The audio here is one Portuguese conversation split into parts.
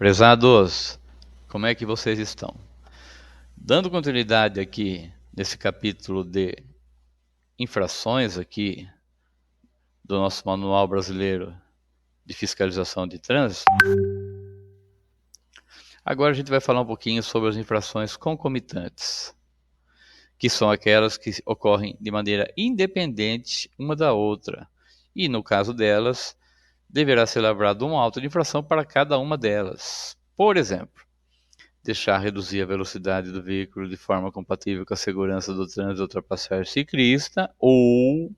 Prezados, como é que vocês estão? Dando continuidade aqui nesse capítulo de infrações aqui do nosso Manual Brasileiro de Fiscalização de Trânsito, agora a gente vai falar um pouquinho sobre as infrações concomitantes, que são aquelas que ocorrem de maneira independente uma da outra, e no caso delas, deverá ser lavrado um auto de infração para cada uma delas. Por exemplo, deixar reduzir a velocidade do veículo de forma compatível com a segurança do trânsito e ultrapassagem ciclista, ou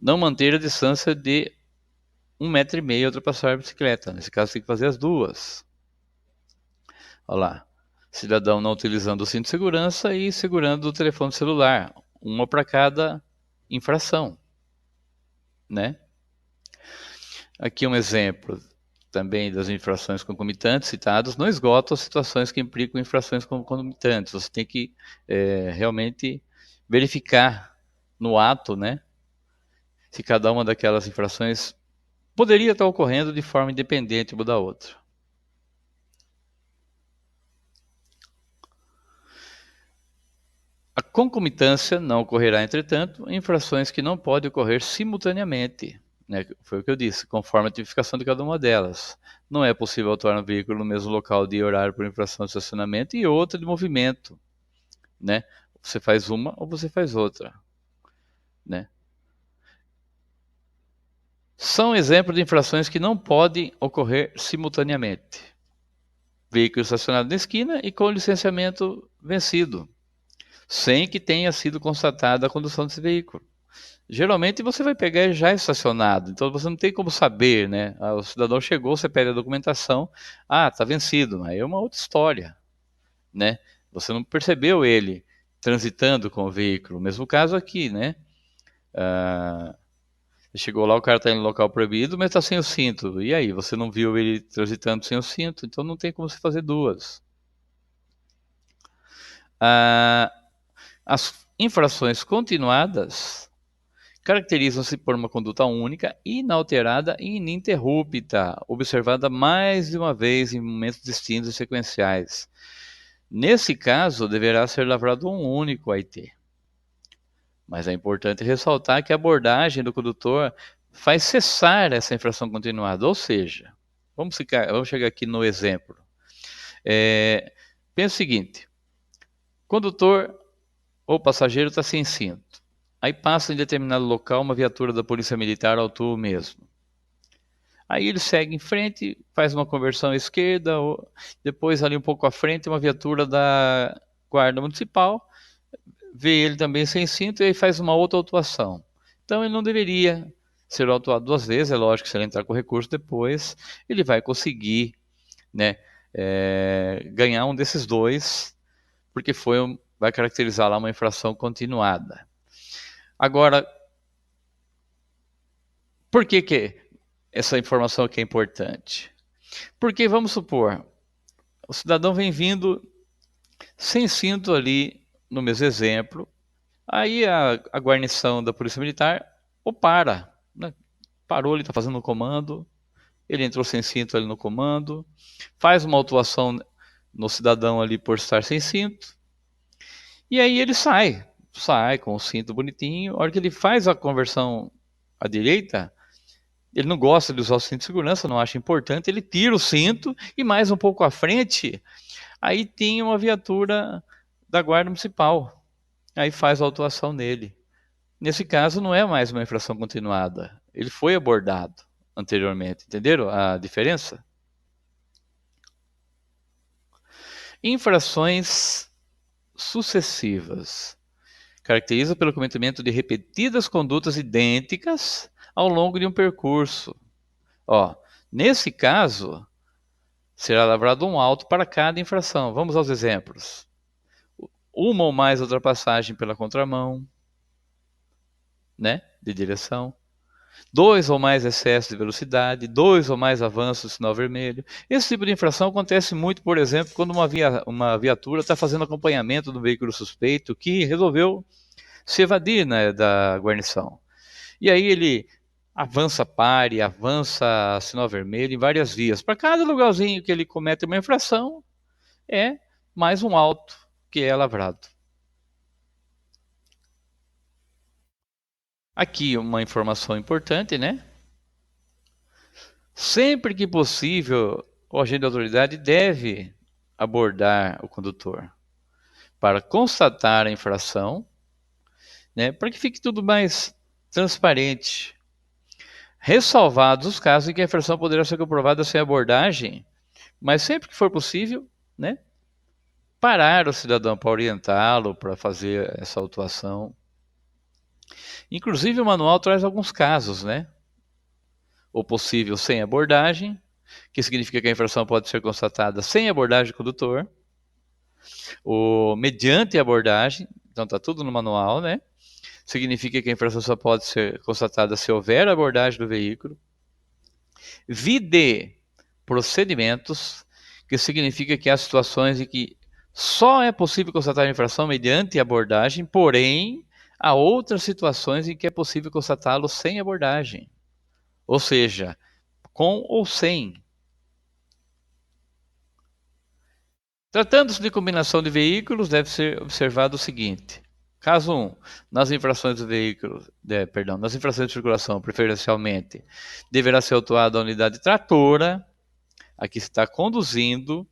não manter a distância de 1,5 m ultrapassar a bicicleta. Nesse caso, tem que fazer as duas. Olha lá. Cidadão não utilizando o cinto de segurança e segurando o telefone celular. Uma para cada infração, né? Aqui um exemplo também das infrações concomitantes citadas, não esgotam as situações que implicam infrações concomitantes. Você tem que realmente verificar no ato, né, se cada uma daquelas infrações poderia estar ocorrendo de forma independente uma da outra. A concomitância não ocorrerá, entretanto, em infrações que não podem ocorrer simultaneamente, né? Foi o que eu disse, conforme a tipificação de cada uma delas. Não é possível autuar um veículo no mesmo local, dia e horário por infração de estacionamento e outra de movimento, né? Você faz uma ou você faz outra, né? São exemplos de infrações que não podem ocorrer simultaneamente. Veículo estacionado na esquina e com licenciamento vencido, sem que tenha sido constatada a condução desse veículo. Geralmente você vai pegar ele já estacionado, então você não tem como saber, né? O cidadão chegou, você pede a documentação, tá vencido, aí é uma outra história, né? Você não percebeu ele transitando com o veículo. Mesmo caso aqui, né? Chegou lá, o cara está em local proibido, mas está sem o cinto. E aí, você não viu ele transitando sem o cinto, então não tem como se fazer duas. As infrações continuadas caracterizam-se por uma conduta única, inalterada e ininterrupta, observada mais de uma vez em momentos distintos e sequenciais. Nesse caso, deverá ser lavrado um único AIT. Mas é importante ressaltar que a abordagem do condutor faz cessar essa infração continuada, ou seja, vamos chegar aqui no exemplo. Pensa o seguinte, condutor ou passageiro está sem cinto. Aí passa em determinado local uma viatura da Polícia Militar autua o mesmo. Aí ele segue em frente, faz uma conversão à esquerda, depois ali um pouco à frente uma viatura da Guarda Municipal, vê ele também sem cinto e aí faz uma outra autuação. Então ele não deveria ser autuado duas vezes, é lógico que se ele entrar com recurso depois, ele vai conseguir, né, ganhar um desses dois, porque vai caracterizar lá uma infração continuada. Agora, por que essa informação aqui é importante? Porque, vamos supor, o cidadão vem vindo sem cinto ali, no mesmo exemplo, aí a guarnição da Polícia Militar o para, né? Parou, ele está fazendo um comando, ele entrou sem cinto ali no comando, faz uma autuação no cidadão ali por estar sem cinto, e aí ele sai com o cinto bonitinho. A hora que ele faz a conversão à direita, ele não gosta de usar o cinto de segurança, não acha importante, ele tira o cinto e mais um pouco à frente, aí tem uma viatura da Guarda Municipal, aí faz a autuação nele. Nesse caso não é mais uma infração continuada, ele foi abordado anteriormente, entenderam a diferença? Infrações sucessivas caracteriza pelo cometimento de repetidas condutas idênticas ao longo de um percurso. Nesse caso, será lavrado um auto para cada infração. Vamos aos exemplos. Uma ou mais ultrapassagem pela contramão, né, de direção. 2 ou mais excessos de velocidade, 2 ou mais avanços do sinal vermelho. Esse tipo de infração acontece muito, por exemplo, quando uma viatura está fazendo acompanhamento do veículo suspeito que resolveu se evadir, né, da guarnição. E aí ele avança pare, avança sinal vermelho em várias vias. Para cada lugarzinho que ele comete uma infração, é mais um auto que é lavrado. Aqui uma informação importante, né? Sempre que possível, o agente da autoridade deve abordar o condutor para constatar a infração, né, para que fique tudo mais transparente. Ressalvados os casos em que a infração poderá ser comprovada sem abordagem, mas sempre que for possível, né, parar o cidadão para orientá-lo para fazer essa autuação. Inclusive o manual traz alguns casos, né? O possível sem abordagem, que significa que a infração pode ser constatada sem abordagem do condutor, o mediante abordagem, então está tudo no manual, né? Significa que a infração só pode ser constatada se houver abordagem do veículo. Vide procedimentos, que significa que há situações em que só é possível constatar a infração mediante abordagem, porém, há outras situações em que é possível constatá-lo sem abordagem. Ou seja, com ou sem. Tratando-se de combinação de veículos, deve ser observado o seguinte. Caso 1, nas infrações do veículo, nas infrações de circulação, preferencialmente, deverá ser autuada a unidade tratora, a que está conduzindo.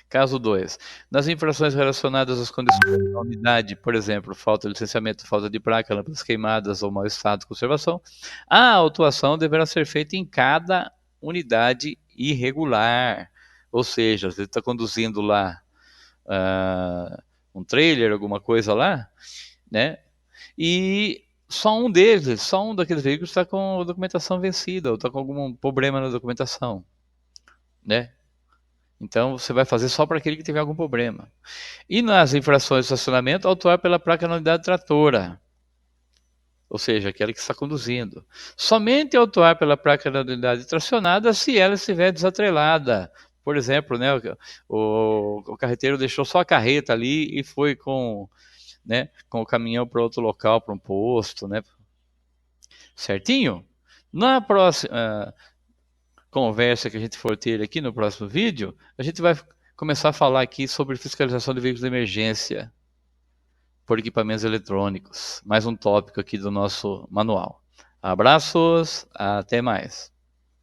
Caso 2, nas infrações relacionadas às condições da unidade, por exemplo, falta de licenciamento, falta de placa, lâmpadas queimadas ou mau estado de conservação, a autuação deverá ser feita em cada unidade irregular. Ou seja, você está conduzindo lá um trailer, alguma coisa lá, né? E só um daqueles veículos está com a documentação vencida, ou está com algum problema na documentação, né? Então você vai fazer só para aquele que tiver algum problema. E nas infrações de estacionamento, autuar pela placa na unidade tratora, ou seja, aquela que está conduzindo. Somente autuar pela placa da unidade tracionada se ela estiver desatrelada. Por exemplo, né, o carreteiro deixou só a carreta ali e foi com o caminhão para outro local, para um posto, né? Certinho? Na próxima conversa que a gente for ter aqui no próximo vídeo, a gente vai começar a falar aqui sobre fiscalização de veículos de emergência por equipamentos eletrônicos. Mais um tópico aqui do nosso manual. Abraços, até mais.